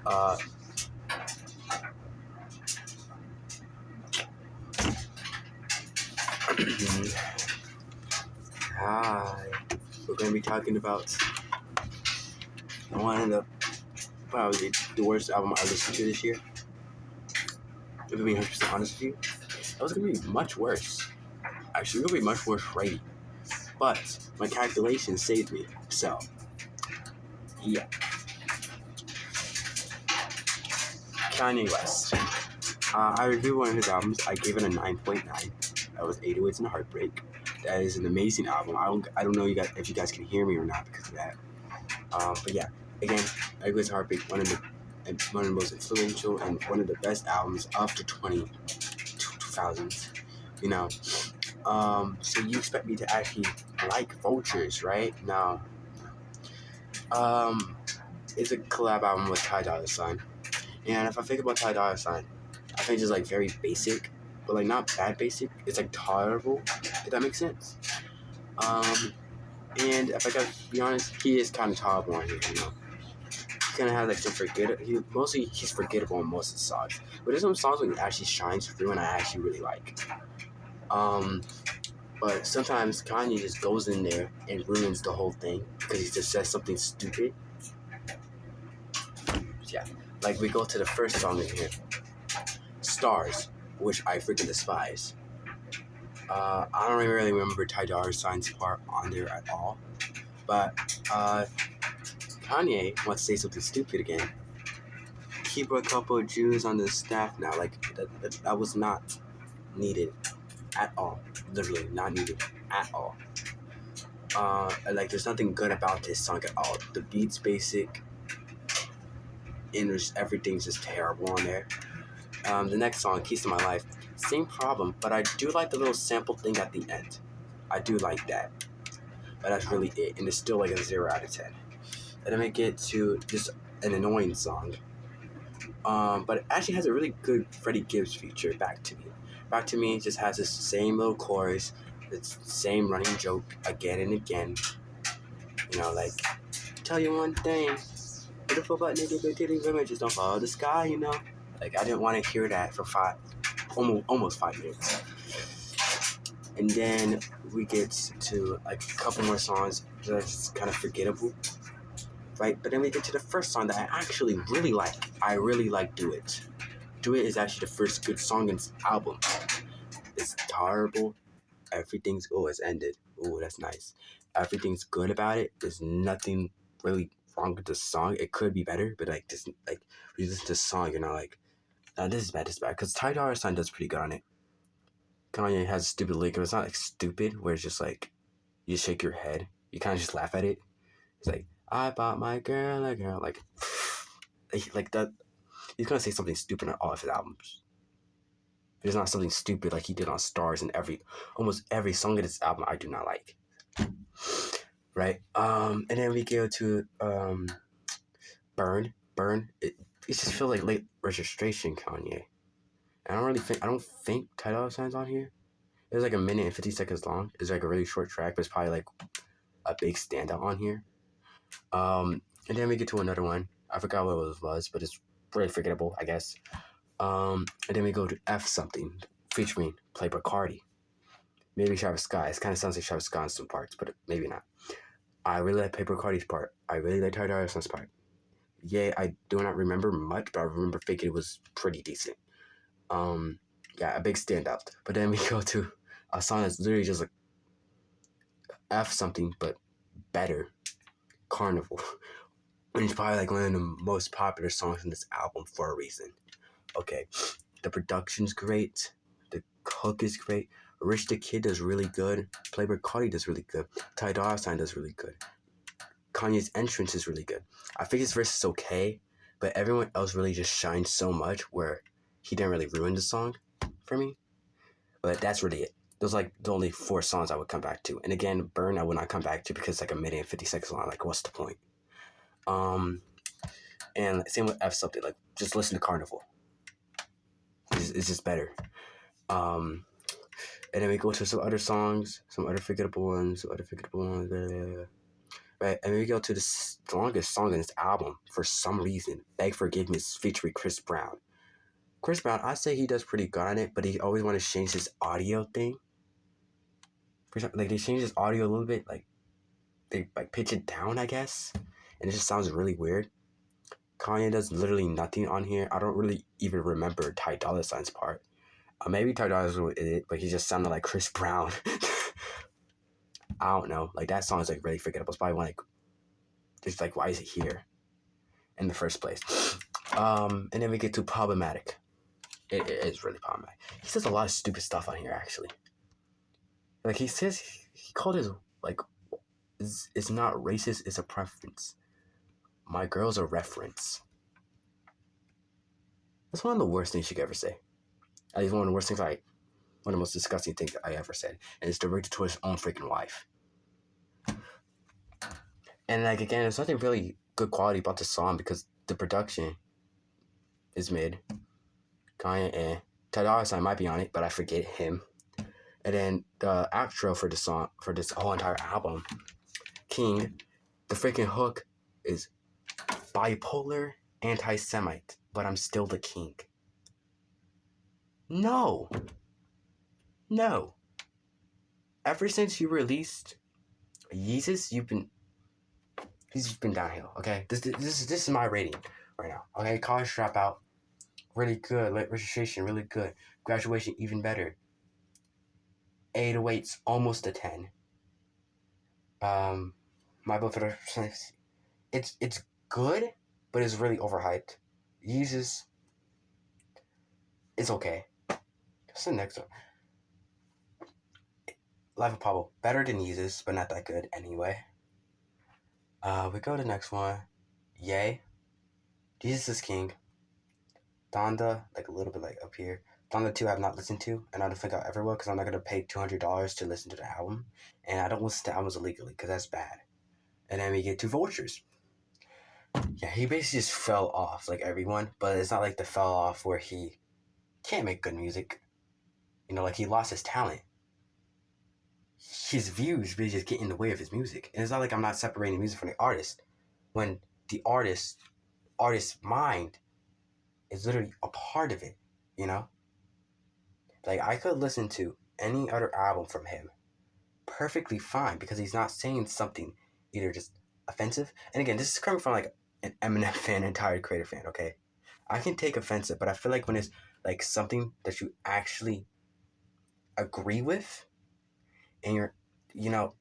Hi. We're gonna be talking about one of the probably the worst album I listened to this year. If I'm being 100% honest with you, that was gonna be much worse. Actually, it was gonna be much worse rating. But my calculations saved me. So, yeah. Kanye West. I reviewed one of his albums. I gave it a 9.9. That was 808s and a Heartbreak. That is an amazing album. I don't know if you guys can hear me or not because of that. But yeah, again, 808s and Heartbreak, one of the most influential and one of the best albums of the 2000s. You know. So you expect me to actually like Vultures, right? Now, it's a collab album with Dolla. And if I think about Dolla, I think it's like very basic, but like not bad basic. It's like tolerable, if that makes sense. And if I gotta be honest, he is kind of tolerable on here, you know. He kind of has like some he's forgettable on most of the songs, but there's some songs when he actually shines through, and I actually really like. But sometimes Kanye just goes in there and ruins the whole thing because he just says something stupid. Yeah, like we go to the first song in here, Stars, which I freaking despise. I don't even really remember Dolla's part on there at all. But Kanye wants to say something stupid again. Keep a couple of Jews on the staff now. Like, that was not needed at all. Literally not needed at all. Like, there's nothing good about this song at all. The beat's basic. And everything's just terrible on there. The next song, Keys to My Life, same problem, but I do like the little sample thing at the end. I do like that. But that's really it, and it's still like a 0 out of 10. And then we get to just an annoying song. But it actually has a really good Freddie Gibbs feature, Back to Me. Back to Me just has this same little chorus, it's the same running joke again and again. You know, like, tell you one thing, beautiful but nigga, big titty women just don't follow the sky, you know? Like, I didn't want to hear that for almost 5 minutes. And then we get to like a couple more songs that's kind of forgettable, right? But then we get to the first song that I actually really like. I really like Do It. Do It is actually the first good song in this album. It's tolerable. Everything's, it's ended. Oh, that's nice. Everything's good about it. There's nothing really wrong with the song. It could be better, but like this, like when you listen to the song, you're not like, no, this is bad, because Dolla does pretty good on it. Kanye has a stupid lyric, but it's not like stupid, where it's just like, you shake your head. You kind of just laugh at it. It's like, I bought my girl a girl. Like that. He's going to say something stupid on all of his albums. There's not something stupid like he did on Stars and almost every song in this album I do not like. Right? And then we go to Burn. It just feels like late registration Kanye. I don't think Dolla Sign's on here. It's like 1 minute and 50 seconds long. It's like a really short track, but it's probably like a big standout on here. And then we get to another one. I forgot what it was, but it's really forgettable, I guess. And then we go to F Something, featuring Playboi Carti. Maybe Travis Scott. It kind of sounds like Travis Scott in some parts, but maybe not. I really like Playboi Carti's part. I really like Dolla's part. Yeah, I do not remember much, but I remember thinking it was pretty decent. Yeah, a big standout. But then we go to a song that's literally just like F Something, but better. Carnival. And it's probably like one of the most popular songs in this album for a reason. Okay, the production's great. The hook is great. Rich the Kid does really good. Playboi Carti does really good. Dolla does really good. Kanye's entrance is really good. I think his verse is okay, but everyone else really just shines so much where he didn't really ruin the song for me. But that's really it. Those like the only 4 songs I would come back to. And again, Burn I would not come back to because it's like 1 minute and 50 seconds long. Like, what's the point? And same with F Something. Like, just listen to Carnival. It's just better. And then we go to some other songs, some other forgettable ones. Right, and we go to the longest song in this album for some reason. Beg Forgiveness featuring Chris Brown. Chris Brown, I say he does pretty good on it, but he always want to change his audio thing. Like they change his audio a little bit, like they like pitch it down, I guess, and it just sounds really weird. Kanye does literally nothing on here. I don't really even remember Ty Dolla $ign's part. Maybe Ty Dolla $ign was in it, but he just sounded like Chris Brown. I don't know. Like that song is like really forgettable. It's probably one like, just like, why is it here in the first place? And then we get to Problematic. It is really problematic. He says a lot of stupid stuff on here, actually. Like he says, he called his like, it's not racist. It's a preference. My girl's a reference. That's one of the worst things you could ever say. At least one of the worst things one of the most disgusting things I ever said. And it's directed to his own freaking wife. And like again, there's nothing really good quality about the song because the production is mid. Kanye and Ty Dolla $ign might be on it, but I forget him. And then the outro for the song, for this whole entire album, King, the freaking hook is bipolar anti-Semite, but I'm still the king. No. Ever since you released Yeezus, he's been downhill. Okay, this is my rating right now. Okay, College Dropout, really good. Late Registration, really good. Graduation, even better. 808's almost a 10. My Blood for the it's good, but it's really overhyped. Yeezus, it's okay. What's the next one? Life of Pablo, better than Yeezus, but not that good anyway. We go to the next one. Yay. Jesus is King. Donda, like a little bit like up here. Donda 2 I have not listened to, and I don't think I ever will, because I'm not going to pay $200 to listen to the album. And I don't listen to albums illegally, because that's bad. And then we get to Vultures. Yeah, he basically just fell off, like everyone, but it's not like the fell off where he can't make good music. You know, like he lost his talent. His views really just get in the way of his music. And it's not like I'm not separating music from the artist. When the artist's mind is literally a part of it, you know? Like, I could listen to any other album from him perfectly fine because he's not saying something either just offensive. And again, this is coming from like an Eminem fan and Tyler Creator fan, okay? I can take offensive, but I feel like when it's like something that you actually agree with and you're, you know,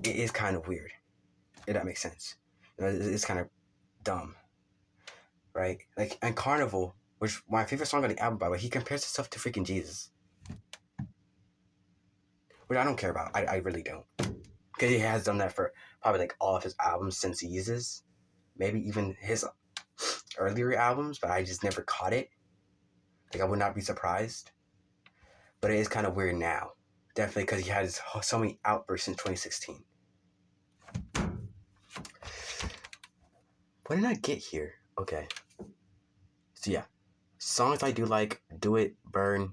it is kind of weird. If that makes sense. You know, it's kind of dumb, right? Like, and Carnival, which my favorite song on the album, by the way, he compares himself to freaking Jesus. Which I don't care about. I really don't. Because he has done that for probably like all of his albums since Yeezus. Maybe even his earlier albums, but I just never caught it. Like, I would not be surprised. But it is kind of weird now. Definitely because he had so many outbursts in 2016. What did I get here? Okay. So yeah. Songs I do like: Do It, Burn,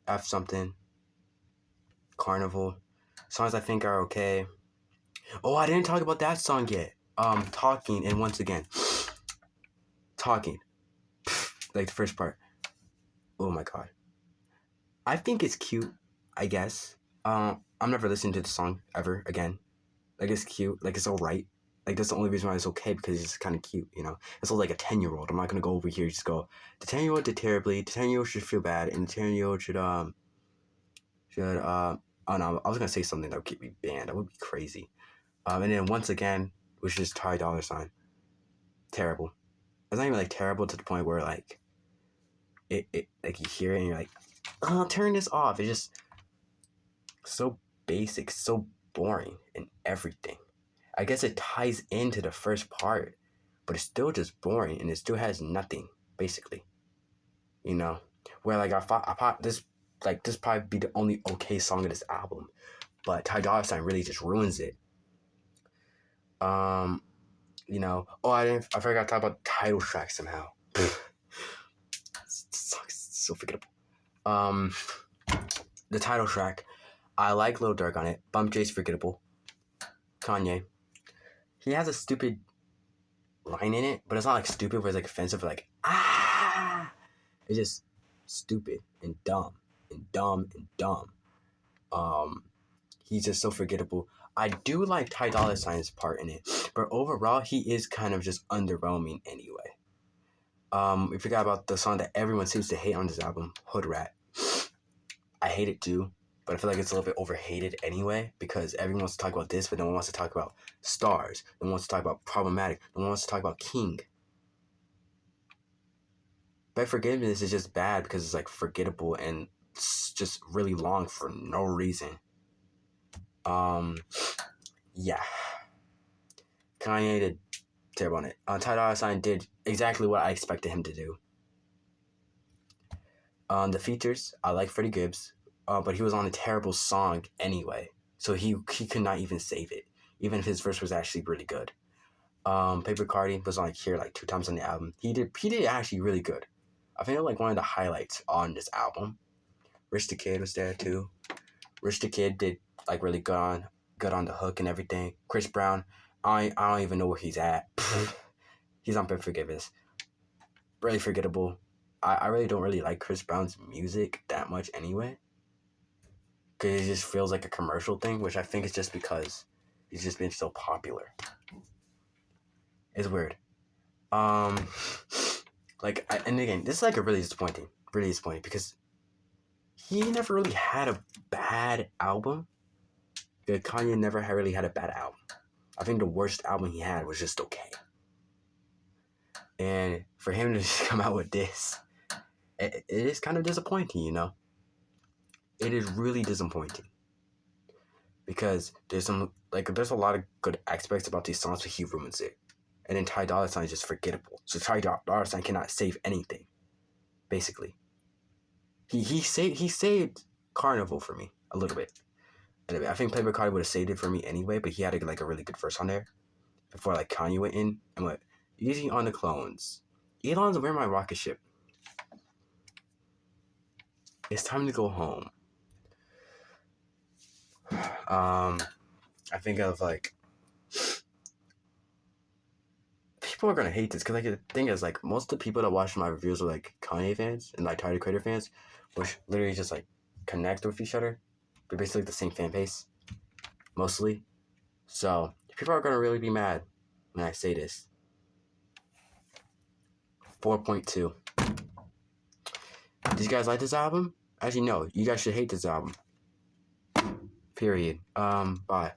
F Something, Carnival. Songs I think are okay. Oh, I didn't talk about that song yet. Talking, and once again, Talking. Like the first part. Oh my god. I think it's cute, I guess. I'm never listening to the song ever again. Like, it's cute. Like, it's alright. Like, that's the only reason why it's okay, because it's kind of cute, you know? It's like a 10-year-old. I'm not gonna go over here and just go, the 10-year-old did terribly, the 10-year-old should feel bad, and the 10-year-old should, oh no, I was gonna say something that would keep me banned. That would be crazy. And then once again, which is Ty Dolla $ign. Terrible. It's not even, like, terrible to the point where, like, it like, you hear it and you're like, oh, turn this off. It's just so basic, so boring and everything. I guess it ties into the first part, but it's still just boring and it still has nothing, basically. You know? Where, like, I thought this probably be the only okay song of this album, but Ty Dolla $ign really just ruins it. You know, I forgot to talk about the title track somehow. So forgettable. The title track, I like Lil Durk on it. Bump J's forgettable. Kanye. he has a stupid line in it, but it's not like stupid, but it's like offensive, like ah. It's just stupid and dumb and dumb and dumb. He's just so forgettable. I do like Ty Dolla $ign's part in it, but overall, he is kind of just underwhelming anyway. We forgot about the song that everyone seems to hate on this album, "HOODRAT." I hate it too, but I feel like it's a little bit overhated anyway because everyone wants to talk about this, but no one wants to talk about Stars. No one wants to talk about Problematic. No one wants to talk about King. Beg Forgiveness is just bad because it's like forgettable and it's just really long for no reason. Yeah. Kanye did terrible on it. Ty Dolla $ign did exactly what I expected him to do. The features, I like Freddie Gibbs, but he was on a terrible song anyway, so he could not even save it, even if his verse was actually really good. Paper Cardi was on here like 2 times on the album. He did actually really good. I think like one of the highlights on this album. Rich the Kid was there too. Rich the Kid did like really good on the hook and everything. Chris Brown, I don't even know where he's at. He's on Beg Forgiveness. Really forgettable. I really don't really like Chris Brown's music that much anyway. Because it just feels like a commercial thing, which I think is just because he's just been so popular. It's weird. And again, this is like a really disappointing because he never really had a bad album. Kanye never really had a bad album. I think the worst album he had was just okay. And for him to just come out with this, it is kind of disappointing, you know? It is really disappointing. Because there's a lot of good aspects about these songs, but he ruins it. And then Ty Dolla $ign is just forgettable. So Ty Dolla $ign cannot save anything, basically. He saved Carnival for me a little bit. Anyway, I think Playboy Cardi would have saved it for me anyway, but he had a really good verse on there before like Kanye went in and went easy on the clones. Elon's "Where My Rocket Ship." It's time to go home. I think of like people are gonna hate this because like the thing is like most of the people that watch my reviews are like Kanye fans and like Tyler the Creator fans, which literally just like connect with each other. They're basically the same fan base, mostly. So people are gonna really be mad when I say this. 4.2. Did you guys like this album? Actually, no. You guys should hate this album. Period. Bye.